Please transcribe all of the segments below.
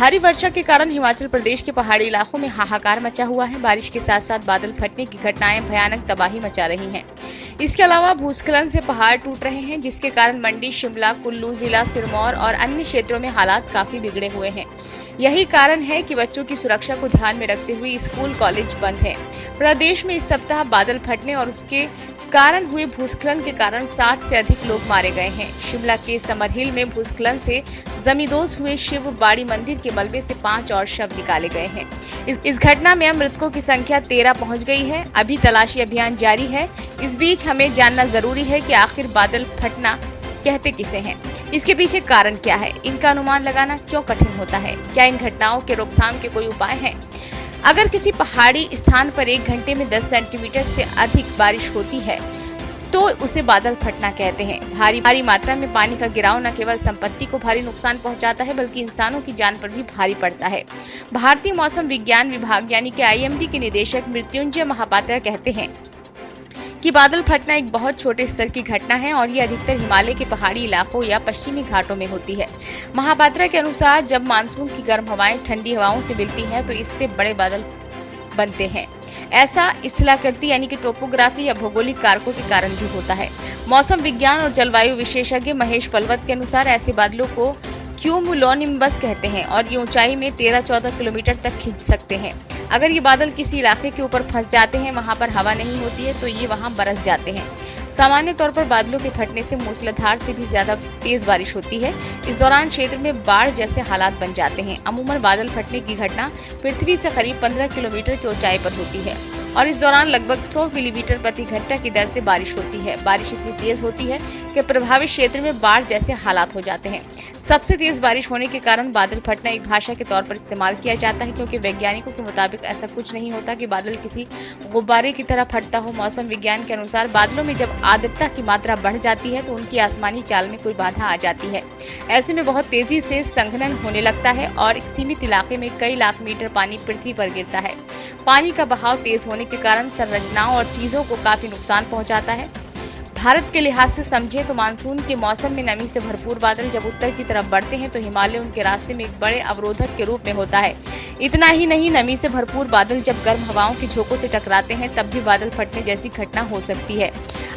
भारी वर्षा के कारण हिमाचल प्रदेश के पहाड़ी इलाकों में हाहाकार मचा हुआ है। बारिश के साथ साथ बादल फटने की घटनाएं भयानक तबाही मचा रही हैं। इसके अलावा भूस्खलन से पहाड़ टूट रहे हैं, जिसके कारण मंडी, शिमला, कुल्लू जिला, सिरमौर और अन्य क्षेत्रों में हालात काफी बिगड़े हुए हैं। यही कारण है कि बच्चों की सुरक्षा को ध्यान में रखते हुए स्कूल, कॉलेज बंद है। प्रदेश में इस सप्ताह बादल फटने और उसके कारण हुए भूस्खलन के कारण 60 से अधिक लोग मारे गए हैं। शिमला के समरहिल में भूस्खलन से जमींदोज हुए शिव बाड़ी मंदिर के मलबे से 5 और शव निकाले गए हैं। इस घटना में मृतकों की संख्या 13 पहुंच गई है। अभी तलाशी अभियान जारी है। इस बीच हमें जानना जरूरी है कि आखिर बादल फटना कहते किसे हैं, इसके पीछे कारण क्या है, इनका अनुमान लगाना क्यों कठिन होता है, क्या इन घटनाओं के रोकथाम के कोई उपाय हैं? अगर किसी पहाड़ी स्थान पर 1 घंटे में 10 सेंटीमीटर से अधिक बारिश होती है तो उसे बादल फटना कहते हैं। भारी मात्रा में पानी का गिराव न केवल संपत्ति को भारी नुकसान पहुंचाता है बल्कि इंसानों की जान पर भी भारी पड़ता है। भारतीय मौसम विज्ञान विभाग यानी कि IMD के निदेशक मृत्युंजय महापात्रा कहते हैं कि बादल फटना एक बहुत छोटे स्तर की घटना है और ये अधिकतर हिमालय के पहाड़ी इलाकों या पश्चिमी घाटों में होती है। महापात्रा के अनुसार जब मानसून की गर्म हवाएं ठंडी हवाओं से मिलती हैं तो इससे बड़े बादल बनते हैं। ऐसा स्थलाकृति यानी कि टोपोग्राफी या भौगोलिक कारकों के कारण भी होता है। मौसम विज्ञान और जलवायु विशेषज्ञ महेश पलवत के अनुसार ऐसे बादलों को क्यूमुलोनिम्बस कहते हैं और ये ऊंचाई में 13-14 किलोमीटर तक खिंच सकते हैं। अगर ये बादल किसी इलाके के ऊपर फंस जाते हैं, वहां पर हवा नहीं होती है, तो ये वहां बरस जाते हैं। सामान्य तौर पर बादलों के फटने से मूसलाधार से भी ज्यादा तेज बारिश होती है। इस दौरान क्षेत्र में बाढ़ जैसे हालात बन जाते हैं। अमूमन बादल फटने की घटना पृथ्वी से करीब 15 किलोमीटर की ऊंचाई पर होती है और इस दौरान लगभग 100 मिलीमीटर प्रति घंटा की दर से बारिश होती है। बारिश इतनी तेज होती है कि प्रभावित क्षेत्र में बाढ़ जैसे हालात हो जाते हैं। सबसे तेज बारिश होने के कारण बादल फटना एक भाषा के तौर पर इस्तेमाल किया जाता है, क्योंकि वैज्ञानिकों के मुताबिक ऐसा कुछ नहीं होता कि बादल किसी गुब्बारे की तरह फटता हो। मौसम विज्ञान के अनुसार बादलों में जब आर्द्रता की मात्रा बढ़ जाती है तो उनकी आसमानी चाल में कोई बाधा आ जाती है। ऐसे में बहुत तेजी से संघनन होने लगता है और एक सीमित इलाके में कई लाख मीटर पानी पृथ्वी पर गिरता है। पानी का बहाव तेज होने के कारण संरचनाओं और चीजों को काफी नुकसान पहुंचाता है। भारत के लिहाज से समझे तो मानसून के मौसम में नमी से भरपूर बादल जब उत्तर की तरफ बढ़ते हैं तो हिमालय उनके रास्ते में एक बड़े अवरोधक के रूप में होता है। इतना ही नहीं, नमी से भरपूर बादल जब गर्म हवाओं के झोंकों से टकराते हैं तब भी बादल फटने जैसी घटना हो सकती है।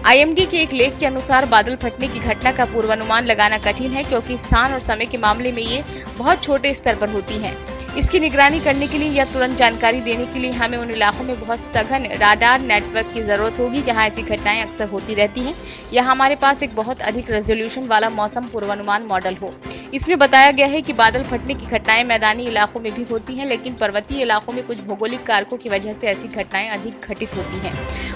IMD के एक लेख के अनुसार बादल फटने की घटना का पूर्वानुमान लगाना कठिन है, क्योंकि स्थान और समय के मामले में ये बहुत छोटे स्तर पर होती हैं। इसकी निगरानी करने के लिए या तुरंत जानकारी देने के लिए हमें उन इलाकों में बहुत सघन राडार नेटवर्क की जरूरत होगी जहां ऐसी घटनाएं अक्सर होती रहती हैं, या हमारे पास एक बहुत अधिक रेजोल्यूशन वाला मौसम पूर्वानुमान मॉडल हो। इसमें बताया गया है कि बादल फटने की घटनाएं मैदानी इलाकों में भी होती हैं, लेकिन पर्वतीय इलाकों में कुछ भौगोलिक कारकों की वजह से ऐसी घटनाएं अधिक घटित होती हैं।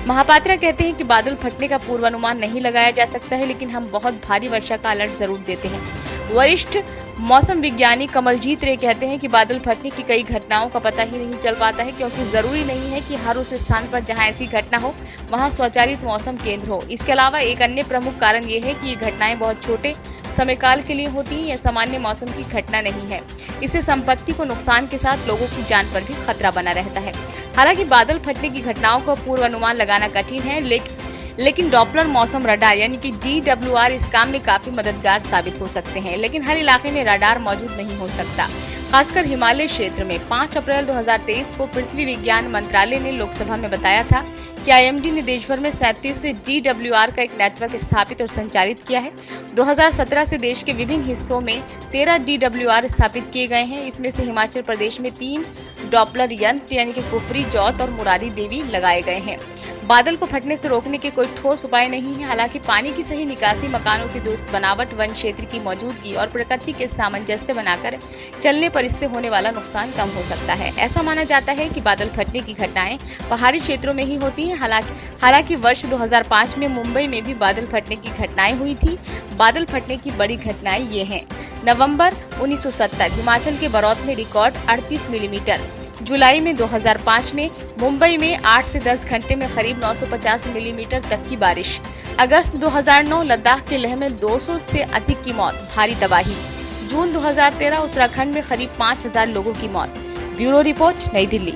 महापात्रा कहते हैं कि बादल फटने का पूर्वानुमान नहीं लगाया जा सकता है, लेकिन हम बहुत भारी वर्षा का अलर्ट जरूर देते हैं। वरिष्ठ मौसम विज्ञानी कमलजीत रे कहते हैं कि बादल फटने की कई घटनाओं का पता ही नहीं चल पाता है, क्योंकि जरूरी नहीं है कि हर उस स्थान पर जहां ऐसी घटना हो वहां स्वचालित मौसम केंद्र हो। इसके अलावा एक अन्य प्रमुख कारण ये है कि ये घटनाएं बहुत छोटे समयकाल के लिए होती हैं, यह सामान्य मौसम की घटना नहीं है। इससे संपत्ति को नुकसान के साथ लोगों की जान पर भी खतरा बना रहता है। हालांकि बादल फटने की घटनाओं का पूर्वानुमान लगाना कठिन है, लेकिन डॉपलर मौसम रडार यानी कि DWR इस काम में काफी मददगार साबित हो सकते हैं। लेकिन हर इलाके में रडार मौजूद नहीं हो सकता, खासकर हिमालय क्षेत्र में। 5 अप्रैल 2023 को पृथ्वी विज्ञान मंत्रालय ने लोकसभा में बताया था कि IMD ने देश भर में 37 DWR का एक नेटवर्क स्थापित और संचालित किया है। 2017 से देश के विभिन्न हिस्सों में 13 DWR स्थापित किए गए हैं। इसमें से हिमाचल प्रदेश में 3 डॉपलर यंत्र यानी कि कुफरी, जौत और मुरारी देवी लगाए गए हैं। बादल को फटने से रोकने के कोई ठोस उपाय नहीं है। हालांकि पानी की सही निकासी, मकानों की दुरुस्त बनावट, वन क्षेत्र की मौजूदगी और प्रकृति के सामंजस्य बनाकर चलने पर इससे होने वाला नुकसान कम हो सकता है। ऐसा माना जाता है कि बादल फटने की घटनाएं पहाड़ी क्षेत्रों में ही होती हैं। हालांकि वर्ष 2005 में मुंबई में भी बादल फटने की घटनाएं हुई थी। बादल फटने की बड़ी घटनाएं ये हैं: नवंबर 1970 हिमाचल के बरौत में रिकॉर्ड 38 मिलीमीटर, जुलाई में 2005 में मुंबई में 8 से 10 घंटे में करीब 950 मिलीमीटर तक की बारिश, अगस्त 2009 लद्दाख के लेह में 200 से अधिक की मौत, भारी तबाही, जून 2013 उत्तराखंड में करीब 5000 लोगों की मौत। ब्यूरो रिपोर्ट, नई दिल्ली।